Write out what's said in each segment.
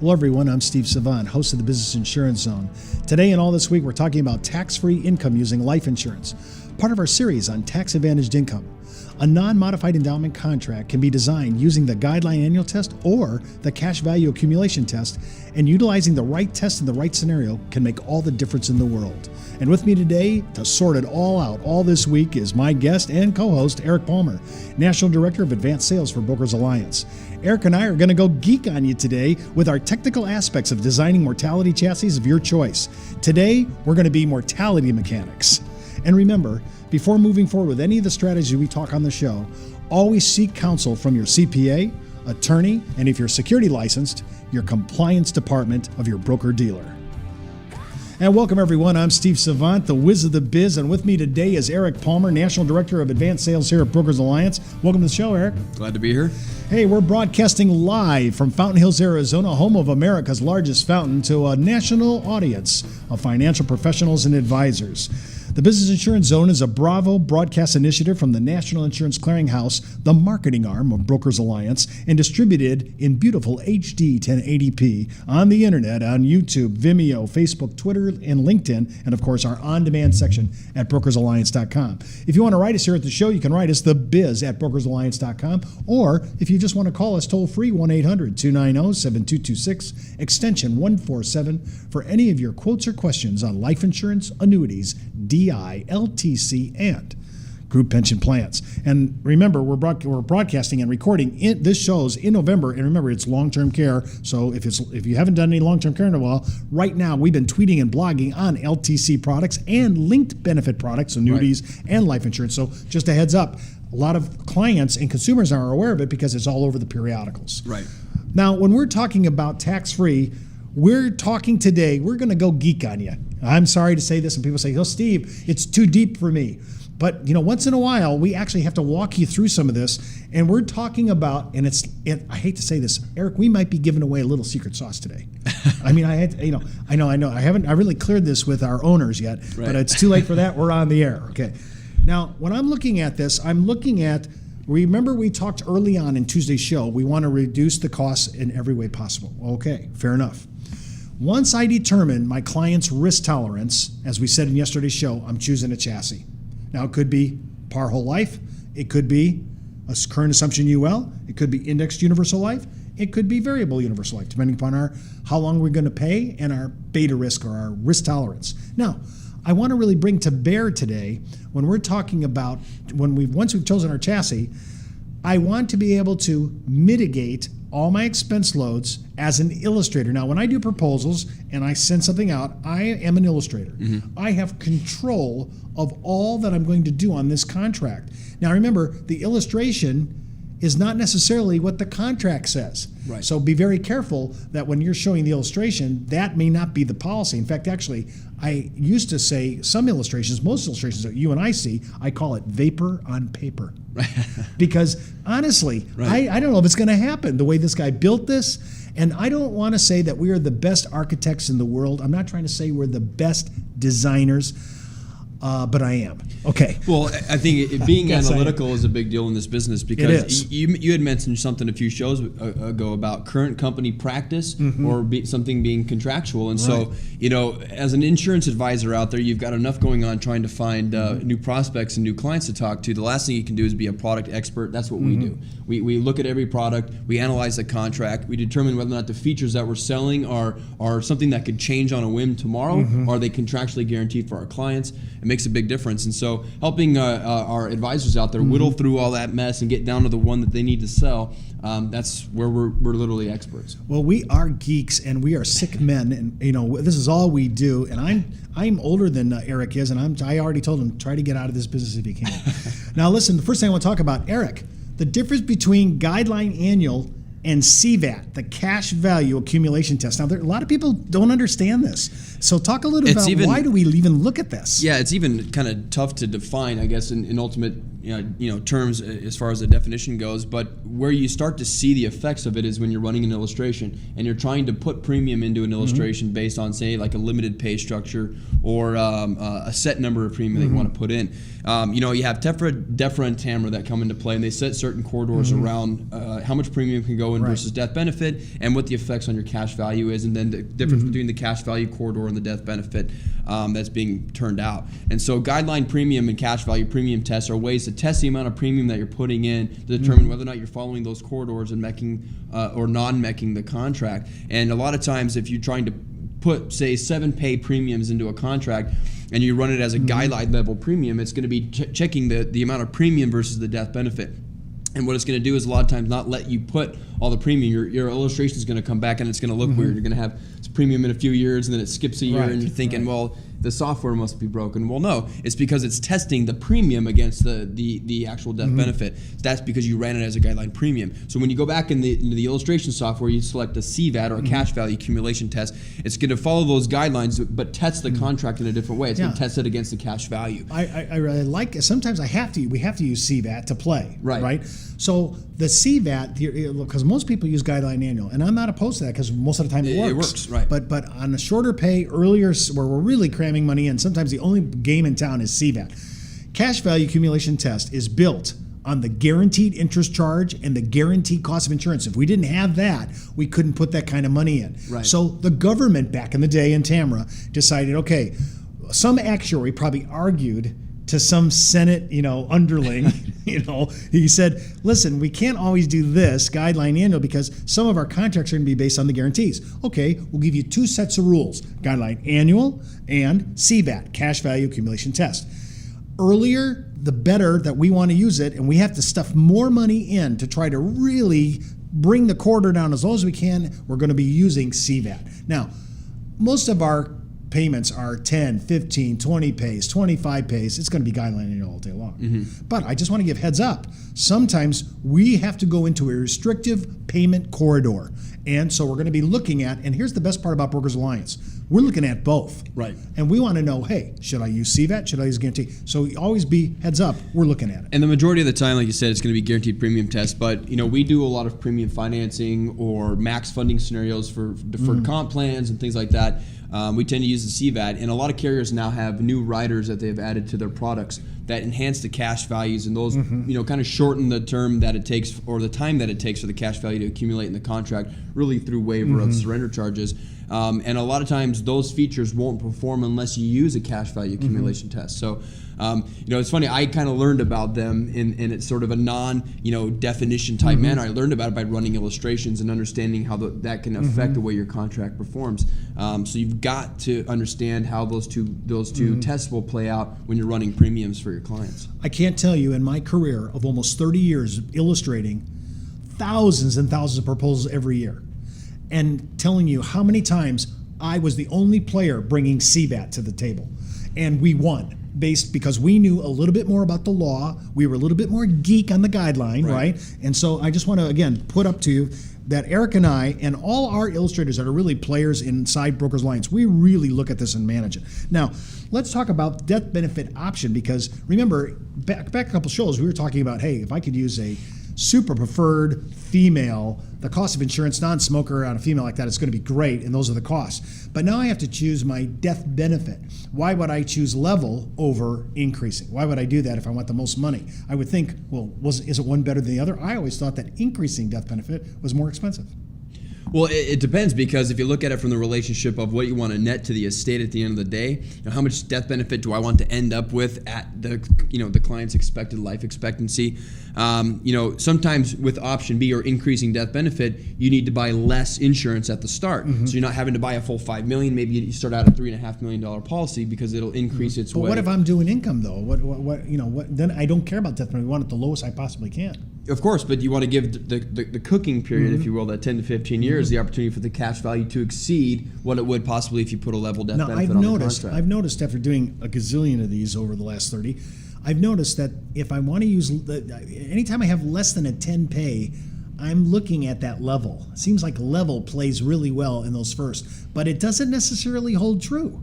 Hello everyone, I'm Steve Savant, host of the Business Insurance Zone. Today and all this week we're talking about tax-free income using life insurance, part of our series on tax-advantaged income. A non-modified endowment contract can be designed using the Guideline annual test or the Cash Value Accumulation test, and utilizing the right test in the right scenario can make all the difference in the world. And with me today to sort it all out all this week is my guest and co-host, Eric Palmer, National Director of Advanced Sales for Brokers Alliance. Eric and I are going to go geek on you today with our technical aspects of designing mortality chassis of your choice. Today, we're going to be mortality mechanics. And remember, before moving forward with any of the strategies we talk on the show, always seek counsel from your CPA, attorney, and if you're security licensed, your compliance department of your broker-dealer. And welcome everyone, I'm Steve Savant, the whiz of the biz, and with me today is Eric Palmer, National Director of Advanced Sales here at Brokers Alliance. Welcome to the show, Eric. Glad to be here. Hey, we're broadcasting live from Fountain Hills, Arizona, home of America's largest fountain, to a national audience of financial professionals and advisors. The Business Insurance Zone is a Bravo broadcast initiative from the National Insurance Clearinghouse, the marketing arm of Brokers Alliance, and distributed in beautiful HD 1080p on the internet, on YouTube, Vimeo, Facebook, Twitter, and LinkedIn, and of course our on-demand section at brokersalliance.com. If you want to write us here at the show, you can write us thebiz@brokersalliance.com, or if you just want to call us toll-free, 1-800-290-7226, extension 147, for any of your quotes or questions on life insurance, annuities, DI, LTC, and group pension plans. And remember, we're broadcasting and recording this shows in November. And remember, it's long-term care. So if you haven't done any long-term care in a while, right now we've been tweeting and blogging on LTC products and linked benefit products, annuities, and life insurance. So just a heads up, a lot of clients and consumers are aware of it because it's all over the periodicals. Right. Now, when we're talking about tax-free, we're talking today, we're going to go geek on you. I'm sorry to say this, and people say, oh, Steve, it's too deep for me. But, once in a while, we actually have to walk you through some of this, and we're talking about, and I hate to say this, Eric, we might be giving away a little secret sauce today. I mean, I know, I haven't really cleared this with our owners yet, right. But it's too late for that. We're on the air. Okay. Now, when I'm looking at this, remember we talked early on in Tuesday's show, we want to reduce the costs in every way possible. Okay, fair enough. Once I determine my client's risk tolerance, as we said in yesterday's show, I'm choosing a chassis. Now, it could be par whole life. It could be a current assumption UL. It could be indexed universal life. It could be variable universal life, depending upon how long we're going to pay and our beta risk or our risk tolerance. Now, I want to really bring to bear today, when we're talking about, once we've chosen our chassis, I want to be able to mitigate all my expense loads as an illustrator. Now, when I do proposals and I send something out, I am an illustrator. Mm-hmm. I have control of all that I'm going to do on this contract. Now, remember, the illustration is not necessarily what the contract says. Right. So be very careful that when you're showing the illustration, that may not be the policy. In fact, actually, I used to say most illustrations that you and I see, I call it vapor on paper. Because honestly, right. I don't know if it's going to happen the way this guy built this. And I don't want to say that we are the best architects in the world. I'm not trying to say we're the best designers. But I am. Okay. Well, I think being analytical is a big deal in this business because you had mentioned something a few shows ago about current company practice or something being contractual. And right. So, as an insurance advisor out there, you've got enough going on trying to find new prospects and new clients to talk to. The last thing you can do is be a product expert. That's what we do. We look at every product, we analyze the contract, we determine whether or not the features that we're selling are something that could change on a whim tomorrow, or are they contractually guaranteed for our clients. It makes a big difference. And so helping our advisors out there whittle through all that mess and get down to the one that they need to sell, that's where we're literally experts. Well, we are geeks and we are sick men, and this is all we do. And I'm older than Eric is, and I already told him, try to get out of this business if you can. Now listen, the first thing I want to talk about, Eric, the difference between Guideline Annual and CVAT, the Cash Value Accumulation Test. Now, a lot of people don't understand this. So talk a little about why do we even look at this? Yeah, it's even kind of tough to define, I guess, in ultimate terms as far as the definition goes, but where you start to see the effects of it is when you're running an illustration and you're trying to put premium into an illustration based on, say, like a limited pay structure or a set number of premium that you want to put in. You have DEFRA and TAMRA that come into play, and they set certain corridors around how much premium can go in versus death benefit and what the effects on your cash value is, and then the difference between the cash value corridor and the death benefit that's being turned out. And so guideline premium and cash value premium tests are ways to test the amount of premium that you're putting in to determine whether or not you're following those corridors and MECing or non-MECing the contract. And a lot of times if you're trying to put, say, 7 pay premiums into a contract and you run it as a guideline level premium, it's going to be checking the amount of premium versus the death benefit. And what it's going to do is a lot of times not let you put all the premium. Your illustration is going to come back and it's going to look weird. You're going to have premium in a few years and then it skips a year and you're thinking, well, the software must be broken. Well, no, it's because it's testing the premium against the actual death benefit. That's because you ran it as a guideline premium. So when you go back into the illustration software, you select a CVAT or a cash value accumulation test. It's going to follow those guidelines, but test the contract in a different way. It's going to test it against the cash value. I really like it. Sometimes we have to use CVAT to play, right? So the CVAT, because most people use guideline annual, and I'm not opposed to that because most of the time it works. It works, right. But on the shorter pay, earlier, where we're really cramming money in, sometimes the only game in town is CVAT. Cash value accumulation test is built on the guaranteed interest charge and the guaranteed cost of insurance. If we didn't have that, we couldn't put that kind of money in. Right. So the government back in the day in TAMRA decided, okay, some actuary probably argued to some Senate, underling, he said, listen, we can't always do this guideline annual because some of our contracts are going to be based on the guarantees. Okay, we'll give you 2 sets of rules, guideline annual and CVAT, cash value accumulation test. Earlier, the better that we want to use it, and we have to stuff more money in to try to really bring the corridor down as low as we can. We're going to be using CVAT. Now, most of our payments are 10, 15, 20 pays, 25 pays. It's going to be guideline annual all day long. But I just want to give heads up. Sometimes we have to go into a restrictive payment corridor. And so we're going to be looking at, and here's the best part about Brokers Alliance, we're looking at both. Right. And we want to know, hey, should I use CVAT? Should I use guarantee? So always be heads up, we're looking at it. And the majority of the time, like you said, it's going to be guaranteed premium tests. But, we do a lot of premium financing or max funding scenarios for deferred comp plans and things like that. We tend to use the CVAT, and a lot of carriers now have new riders that they've added to their products that enhance the cash values, and those kind of shorten the term that it takes or the time that it takes for the cash value to accumulate in the contract, really through waiver of surrender charges. And a lot of times those features won't perform unless you use a cash value accumulation test. So, it's funny, I kind of learned about them in it's sort of a definition type manner. I learned about it by running illustrations and understanding how that can affect the way your contract performs. So you've got to understand how those two tests will play out when you're running premiums for your clients. I can't tell you, in my career of almost 30 years illustrating thousands and thousands of proposals every year, and telling you how many times I was the only player bringing CVAT to the table, and we won because we knew a little bit more about the law. We were a little bit more geek on the guideline, right? And so I just want to, again, put up to you that Eric and I and all our illustrators that are really players inside Brokers Alliance, we really look at this and manage it. Now, let's talk about death benefit option, because remember, back a couple shows, we were talking about, hey, if I could use a super preferred female, the cost of insurance, non-smoker on a female like that is going to be great, and those are the costs. But now I have to choose my death benefit. Why would I choose level over increasing? Why would I do that if I want the most money? I would think, well, is it one better than the other? I always thought that increasing death benefit was more expensive. Well, it depends, because if you look at it from the relationship of what you want to net to the estate at the end of the day, how much death benefit do I want to end up with at the client's expected life expectancy? Sometimes with option B or increasing death benefit, you need to buy less insurance at the start. So you're not having to buy a full $5 million. Maybe you start out a $3.5 million policy because it'll increase its weight. But what if I'm doing income though? What? Then I don't care about death benefit. I want it the lowest I possibly can. Of course, but you want to give the cooking period, if you will, that 10 to 15 years, the opportunity for the cash value to exceed what it would possibly if you put a level death benefit on the contract. I've noticed after doing a gazillion of these over the last 30, I've noticed that if I want to use, anytime I have less than a 10 pay, I'm looking at that level. It seems like level plays really well in those first, but it doesn't necessarily hold true.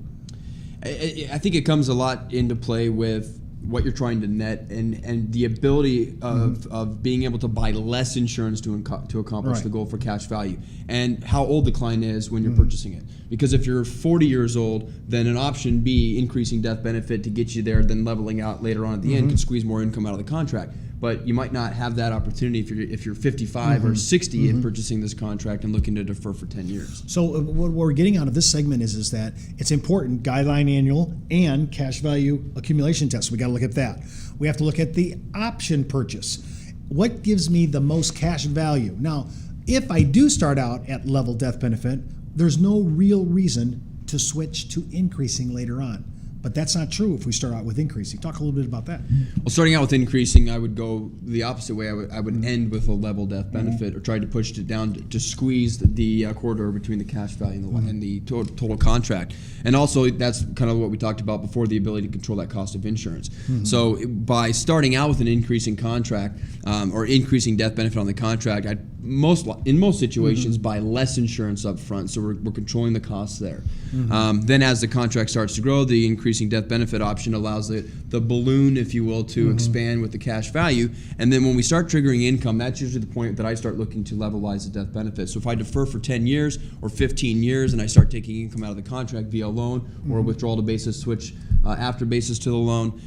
I think it comes a lot into play with what you're trying to net, and the ability of being able to buy less insurance to accomplish the goal for cash value, and how old the client is when you're purchasing it. Because if you're 40 years old, then an option B, increasing death benefit to get you there, then leveling out later on at the end, can squeeze more income out of the contract. But you might not have that opportunity if you're 55 or 60 and purchasing this contract and looking to defer for 10 years. So what we're getting out of this segment is that it's important, Guideline annual and cash value accumulation tests. We got to look at that. We have to look at the option purchase. What gives me the most cash value? Now, if I do start out at level death benefit, there's no real reason to switch to increasing later on. But that's not true if we start out with increasing. Talk a little bit about that. Well, starting out with increasing, I would go the opposite way. I would end with a level death benefit, or try to push it down to squeeze the corridor between the cash value and the total contract. And also, that's kind of what we talked about before, the ability to control that cost of insurance. So by starting out with an increasing contract or increasing death benefit on the contract, in most situations buy less insurance up front, so we're controlling the costs there. Then as the contract starts to grow, the increasing death benefit option allows the balloon, if you will, to expand with the cash value. And then when we start triggering income, that's usually the point that I start looking to levelize the death benefit. So if I defer for 10 years or 15 years and I start taking income out of the contract via a loan or a withdrawal to basis switch after basis to the loan,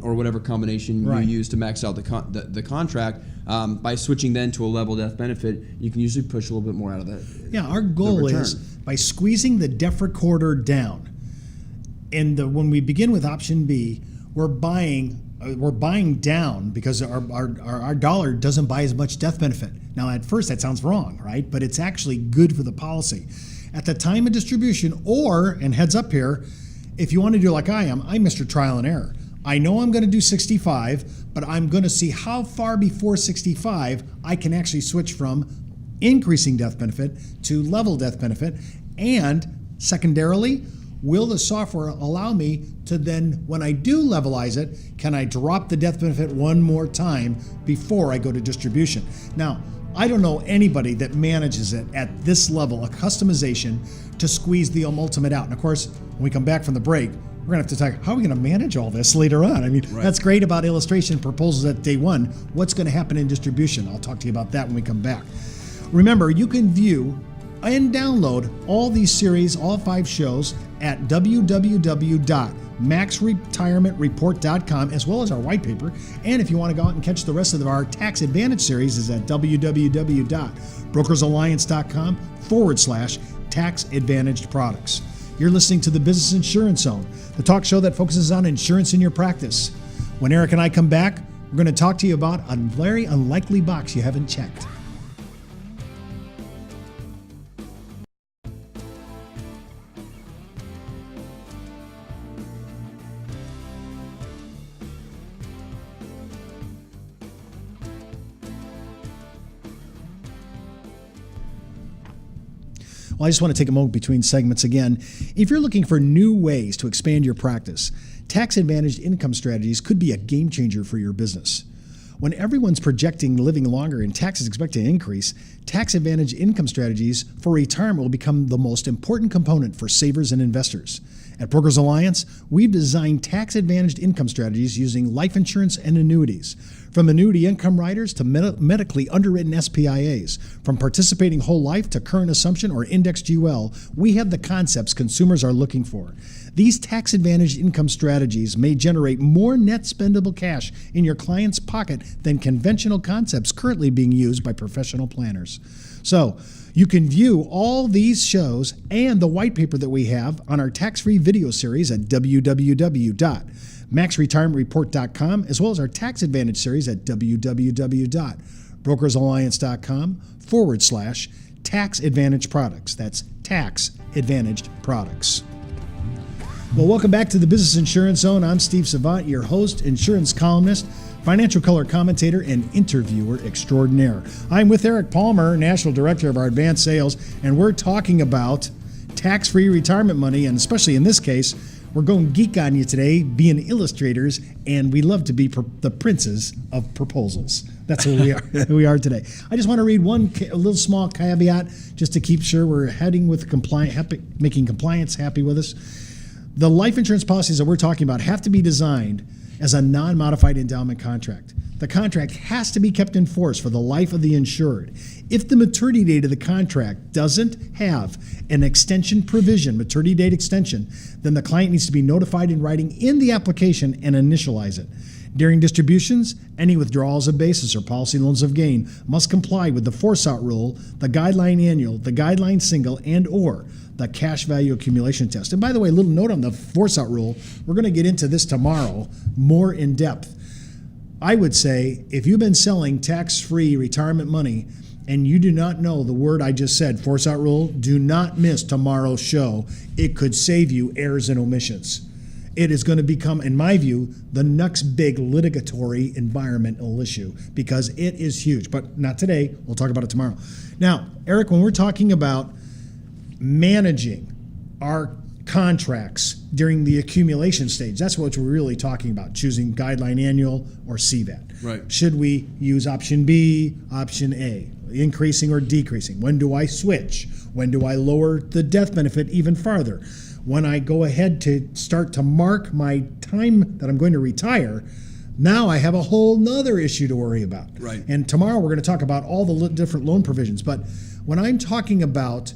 or whatever combination you use to max out the contract, by switching then to a level death benefit, you can usually push a little bit more out of that. Yeah, our goal is by squeezing the defer corridor down. And when we begin with option B, we're buying down because our dollar doesn't buy as much death benefit. Now, at first that sounds wrong, right? But it's actually good for the policy. At the time of distribution, and heads up here, if you want to do like I am, I'm Mr. Trial and Error. I know I'm going to do 65, but I'm going to see how far before 65 I can actually switch from increasing death benefit to level death benefit. And secondarily, will the software allow me to then, when I do levelize it, can I drop the death benefit one more time before I go to distribution? Now, I don't know anybody that manages it at this level, a customization to squeeze the ultimate out. And of course, when we come back from the break, we're going to have to talk, how are we going to manage all this later on? I mean, that's great about illustration proposals at day one. What's going to happen in distribution? I'll talk to you about that when we come back. Remember, you can view and download all these series, all 5 shows, at www.maxretirementreport.com, as well as our white paper. And if you want to go out and catch the rest of our Tax Advantage series, is at www.brokersalliance.com/tax advantaged products. You're listening to the Business Insurance Zone, the talk show that focuses on insurance in your practice. When Eric and I come back, we're going to talk to you about a very unlikely box you haven't checked. Well, I just want to take a moment between segments again. If you're looking for new ways to expand your practice, tax-advantaged income strategies could be a game changer for your business. When everyone's projecting living longer and taxes expected to increase, tax-advantaged income strategies for retirement will become the most important component for savers and investors. At Brokers Alliance, we've designed tax-advantaged income strategies using life insurance and annuities. From annuity income riders to medically underwritten SPIAs, from participating whole life to current assumption or indexed UL, we have the concepts consumers are looking for. These tax-advantaged income strategies may generate more net spendable cash in your client's pocket than conventional concepts currently being used by professional planners. So, you can view all these shows and the white paper that we have on our tax-free video series at www.maxretirementreport.com, as well as our tax advantage series at www.brokersalliance.com/tax advantage products. That's tax advantaged products. Well, welcome back to the Business Insurance Zone. I'm Steve Savant, your host, insurance columnist, financial color commentator, and interviewer extraordinaire. I'm with Eric Palmer, National Director of our Advanced Sales, and we're talking about tax-free retirement money, and especially in this case, we're going geek on you today, being illustrators, and we love to be the princes of proposals. That's who we are. Who we are today. I just want to read a little small caveat just to keep sure we're heading with making compliance happy with us. The life insurance policies that we're talking about have to be designed as a non-modified endowment contract. The contract has to be kept in force for the life of the insured. If the maturity date of the contract doesn't have an extension provision, maturity date extension, then the client needs to be notified in writing in the application and initialize it. During distributions, any withdrawals of basis or policy loans of gain must comply with the force-out rule, the Guideline annual, the Guideline single, and or the Cash Value Accumulation test. And by the way, a little note on the force-out rule. We're going to get into this tomorrow more in depth. I would say if you've been selling tax-free retirement money and you do not know the word I just said, force-out rule, do not miss tomorrow's show. It could save you errors and omissions. It is going to become, in my view, the next big litigatory environmental issue because it is huge. But not today. We'll talk about it tomorrow. Now, Eric, when we're talking about managing our contracts during the accumulation stage, that's what we're really talking about, choosing Guideline annual or CVAT. Right. Should we use option B, option A, increasing or decreasing? When do I switch? When do I lower the death benefit even farther? When I go ahead to start to mark my time that I'm going to retire, now I have a whole nother issue to worry about. Right. And tomorrow we're going to talk about all the different loan provisions. But when I'm talking about,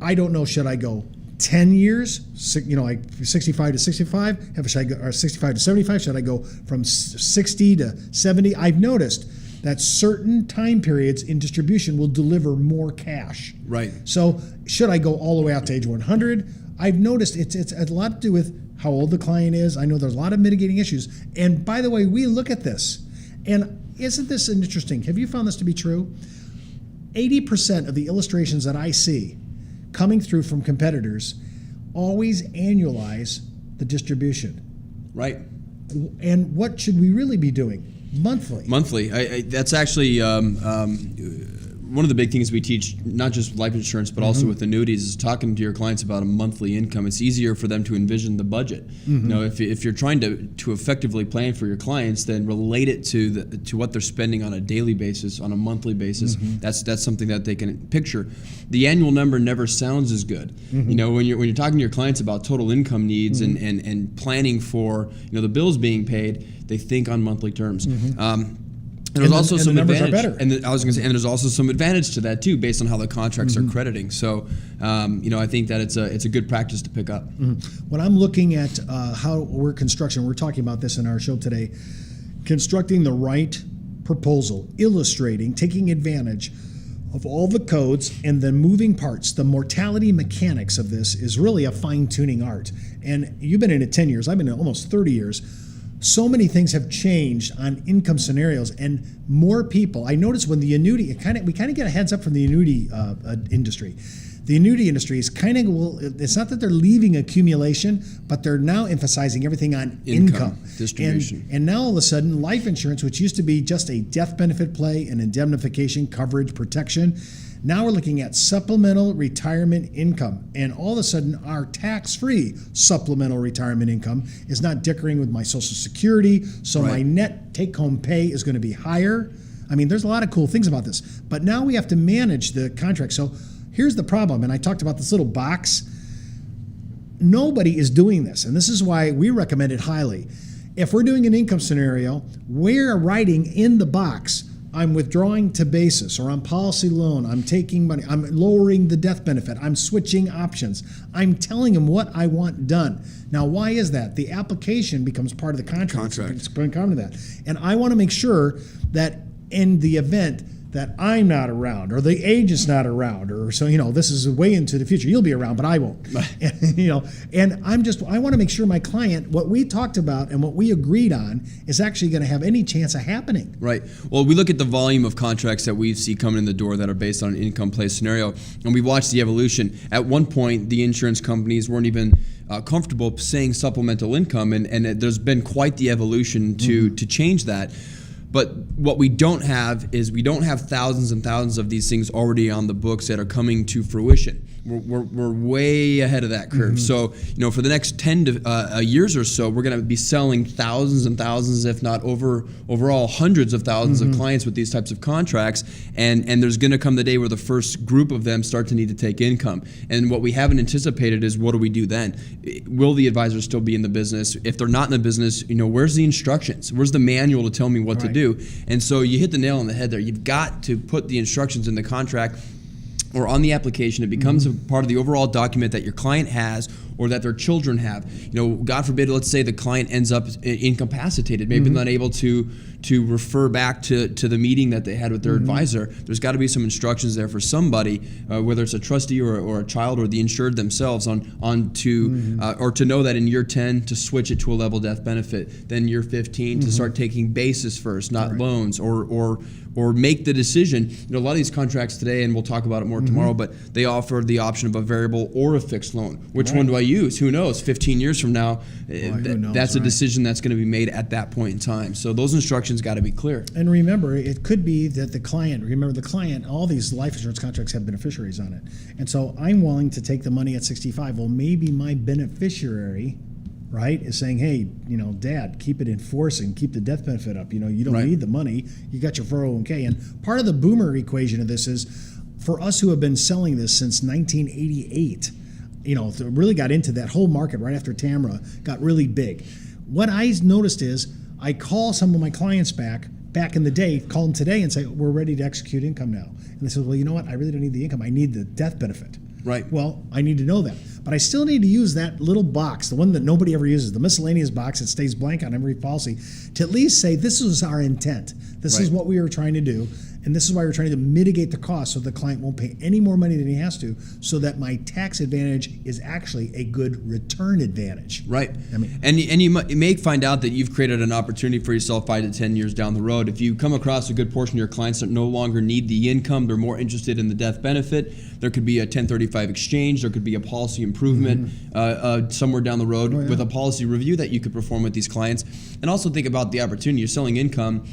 I don't know, should I go 10 years, like 65 to 65? Should I go, or 65 to 75? Should I go from 60 to 70? I've noticed that certain time periods in distribution will deliver more cash. Right. So should I go all the way out to age 100? I've noticed it's a lot to do with how old the client is. I know there's a lot of mitigating issues. And by the way, we look at this. And isn't this interesting? Have you found this to be true? 80% of the illustrations that I see coming through from competitors always annualize the distribution. Right. And what should we really be doing? Monthly. Monthly. That's actually one of the big things we teach, not just life insurance, but also with annuities, is talking to your clients about a monthly income. It's easier for them to envision the budget. You know, if you're trying to effectively plan for your clients, then relate it to what they're spending on a daily basis, on a monthly basis. That's something that they can picture. The annual number never sounds as good. You know, when you're talking to your clients about total income needs and planning for the bills being paid, they think on monthly terms. And there's also some advantage, and I was going to say, and there's also some advantage to that too, based on how the contracts are crediting. So, I think that it's a good practice to pick up. When I'm looking at how we're talking about this in our show today, constructing the right proposal, illustrating, taking advantage of all the codes and the moving parts, the mortality mechanics of this is really a fine-tuning art. And you've been in it 10 years. I've been in it almost 30 years. So many things have changed on income scenarios, and more people. I notice when the annuity, we kind of get a heads up from the annuity industry. The annuity industry is it's not that they're leaving accumulation, but they're now emphasizing everything on income. Distribution. And now all of a sudden, life insurance, which used to be just a death benefit play, an indemnification, coverage, protection, now we're looking at supplemental retirement income. And all of a sudden, our tax-free supplemental retirement income is not dickering with my Social Security, so my net take-home pay is going to be higher. I mean, there's a lot of cool things about this. But now we have to manage the contract. So here's the problem, and I talked about this little box. Nobody is doing this, and this is why we recommend it highly. If we're doing an income scenario, we're writing in the box, I'm withdrawing to basis, or I'm policy loan, I'm taking money, I'm lowering the death benefit, I'm switching options. I'm telling them what I want done. Now, why is that? The application becomes part of the contract. It's going to come to that. And I want to make sure that in the event that I'm not around, or the agent's not around, or so, this is way into the future. You'll be around, but I won't. And I want to make sure my client, what we talked about and what we agreed on is actually going to have any chance of happening. Right. Well, we look at the volume of contracts that we see coming in the door that are based on an income play scenario, and we watch the evolution. At one point, the insurance companies weren't even comfortable saying supplemental income, and there's been quite the evolution to change that. But what we don't have is we don't have thousands and thousands of these things already on the books that are coming to fruition. We're way ahead of that curve. So, for the next 10 years or so, we're going to be selling thousands and thousands, if not overall hundreds of thousands of clients with these types of contracts. And there's going to come the day where the first group of them start to need to take income. And what we haven't anticipated is, what do we do then? Will the advisors still be in the business? If they're not in the business, where's the instructions? Where's the manual to tell me what to do? And so you hit the nail on the head there. You've got to put the instructions in the contract or on the application. It becomes a part of the overall document that your client has or that their children have. God forbid, let's say the client ends up incapacitated, maybe not able to refer back to the meeting that they had with their advisor. There's got to be some instructions there for somebody, whether it's a trustee or a child or the insured themselves, or to know that in year 10 to switch it to a level death benefit, then year 15 to start taking basis first, not loans, or make the decision. A lot of these contracts today, and we'll talk about it more tomorrow, but they offer the option of a variable or a fixed loan. Which one do I use? Who knows? 15 years from now, that's a decision that's going to be made at that point in time. So those instructions got to be clear. And remember, it could be that the client, all these life insurance contracts have beneficiaries on it. And so I'm willing to take the money at 65. Well, maybe my beneficiary, is saying, hey, Dad, keep it in force and keep the death benefit up. You don't need the money. You got your 401k. And part of the boomer equation of this is, for us who have been selling this since 1988, really got into that whole market right after TAMRA got really big. What I noticed is I call some of my clients back in the day, call them today and say, we're ready to execute income now. And they said, well, you know what? I really don't need the income. I need the death benefit. Right. Well, I need to know that. But I still need to use that little box, the one that nobody ever uses, the miscellaneous box that stays blank on every policy, to at least say, this is our intent. This is what we were trying to do. And this is why we're trying to mitigate the cost so the client won't pay any more money than he has to, so that my tax advantage is actually a good return advantage. Right. And you may find out that you've created an opportunity for yourself 5 to 10 years down the road. If you come across a good portion of your clients that no longer need the income, they're more interested in the death benefit, there could be a 1035 exchange, there could be a policy improvement somewhere down the road with a policy review that you could perform with these clients. And also think about the opportunity. You're selling income.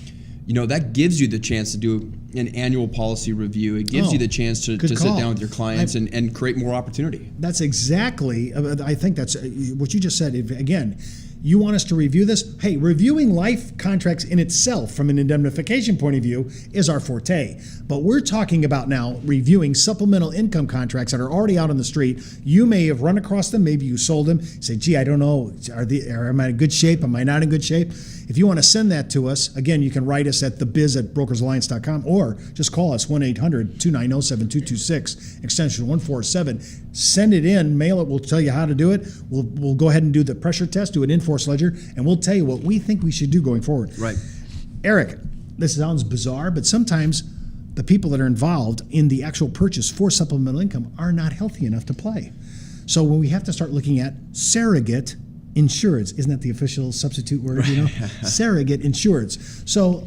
That gives you the chance to do an annual policy review. It gives you the chance to sit down with your clients and create more opportunity. That's exactly, I think that's what you just said. Again, you want us to review this? Hey, reviewing life contracts in itself from an indemnification point of view is our forte. But we're talking about now reviewing supplemental income contracts that are already out on the street. You may have run across them. Maybe you sold them. You say, gee, I don't know. Am I in good shape? Am I not in good shape? If you want to send that to us, again, you can write us at thebiz@brokersalliance.com or just call us 1-800-290-7226, extension 147. Send it in, mail it. We'll tell you how to do it. We'll go ahead and do the pressure test, do an in-force ledger, and we'll tell you what we think we should do going forward. Right. Eric, this sounds bizarre, but sometimes the people that are involved in the actual purchase for supplemental income are not healthy enough to play. So when we have to start looking at surrogate insureds, isn't that the official substitute word? Surrogate insureds. So,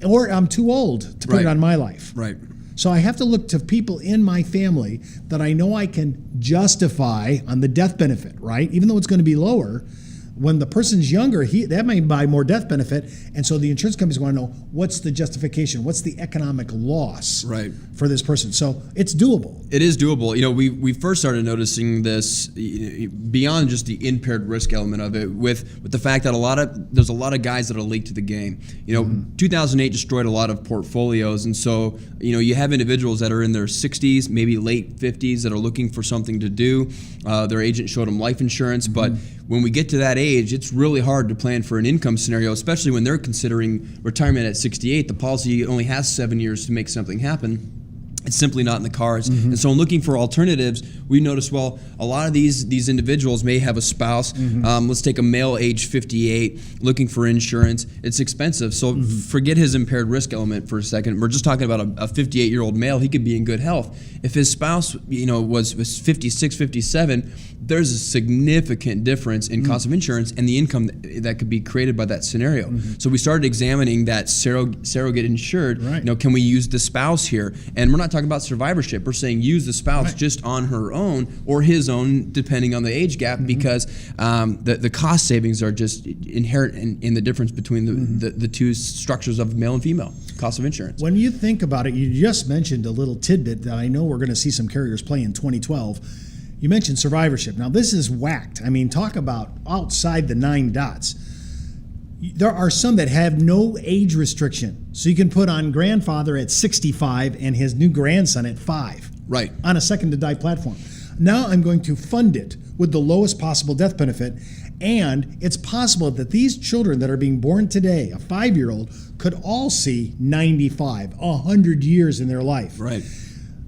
or I'm too old to put it on my life. Right. So I have to look to people in my family that I know I can justify on the death benefit, right? Even though it's going to be lower. When the person's younger, that may buy more death benefit, and so the insurance companies want to know what's the justification, what's the economic loss for this person. So it's doable. It is doable. We first started noticing this beyond just the impaired risk element of it, with the fact that there's a lot of guys that are late to the game. 2008 destroyed a lot of portfolios, and so you have individuals that are in their 60s, maybe late 50s, that are looking for something to do. Their agent showed them life insurance, but when we get to that age, it's really hard to plan for an income scenario, especially when they're considering retirement at 68. The policy only has 7 years to make something happen. It's simply not in the cards. And so in looking for alternatives, we noticed, well, a lot of these individuals may have a spouse. Let's take a male age 58 looking for insurance. It's expensive. So forget his impaired risk element for a second. We're just talking about a 58-year-old male. He could be in good health. If his spouse, was 56, 57, there's a significant difference in cost of insurance and the income that could be created by that scenario. So we started examining that surrogate insured. Can we use the spouse here? And we're not talking about survivorship. We're saying use the spouse just on her own or his own, depending on the age gap, because the cost savings are just inherent in the difference between the two structures of male and female cost of insurance. When you think about it, you just mentioned a little tidbit that I know we're going to see some carriers play in 2012. You mentioned survivorship. Now, this is whacked. I mean, talk about outside the 9 dots. There are some that have no age restriction. So you can put on grandfather at 65 and his new grandson at 5. Right. On a second to die platform. Now I'm going to fund it with the lowest possible death benefit. And it's possible that these children that are being born today, a 5-year-old, could all see 95, 100 years in their life. Right.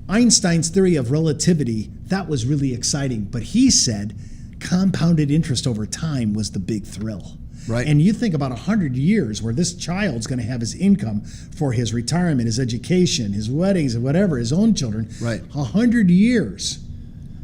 Einstein's theory of relativity, that was really exciting. But he said compounded interest over time was the big thrill. Right. And you think about 100 years where this child's going to have his income for his retirement, his education, his weddings, and whatever, his own children. Right. 100 years.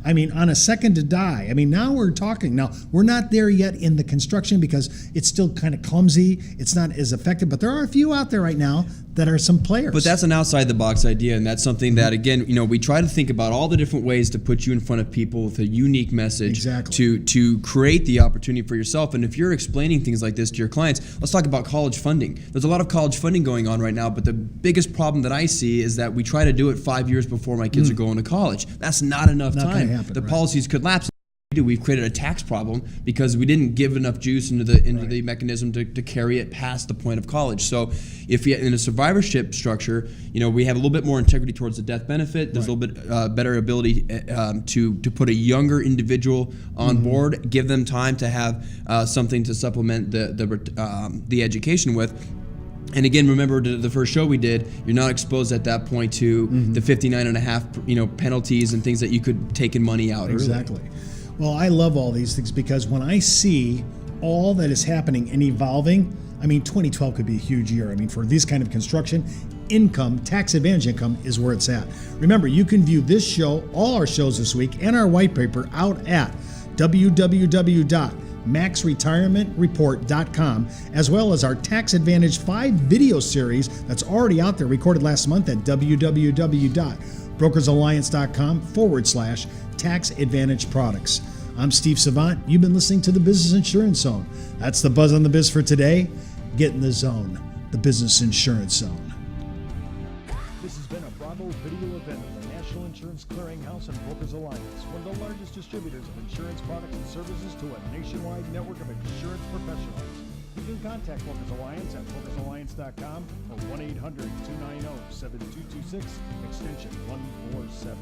I mean, on a second to die. I mean, now we're talking. Now, we're not there yet in the construction because it's still kind of clumsy. It's not as effective. But there are a few out there right now that are some players. But that's an outside the box idea, and that's something that, again, we try to think about all the different ways to put you in front of people with a unique message to create the opportunity for yourself. And if you're explaining things like this to your clients, let's talk about college funding. There's a lot of college funding going on right now, but the biggest problem that I see is that we try to do it 5 years before my kids are going to college. That's not enough time. The policies could lapse. We've created a tax problem because we didn't give enough juice into the mechanism to carry it past the point of college. So if you, in a survivorship structure, we have a little bit more integrity towards the death benefit. There's a little bit better ability to put a younger individual on board, give them time to have something to supplement the education with. And again, remember the first show we did, you're not exposed at that point to the 59.5 penalties and things that you could take in money out. Exactly. Early. Well, I love all these things because when I see all that is happening and evolving, I mean, 2012 could be a huge year. I mean, for this kind of construction, income, tax advantage income is where it's at. Remember, you can view this show, all our shows this week, and our white paper out at www.maxretirementreport.com, as well as our Tax Advantage 5 video series that's already out there, recorded last month at www.brokersalliance.com/Tax Advantage Products. I'm Steve Savant. You've been listening to the Business Insurance Zone. That's the buzz on the biz for today. Get in the zone, the Business Insurance Zone. This has been a Bravo video event of the National Insurance Clearinghouse and Brokers Alliance, one of the largest distributors of insurance products and services to a nationwide network of insurance professionals. You can contact Brokers Alliance at brokersalliance.com or 1-800-290-7226, extension 147.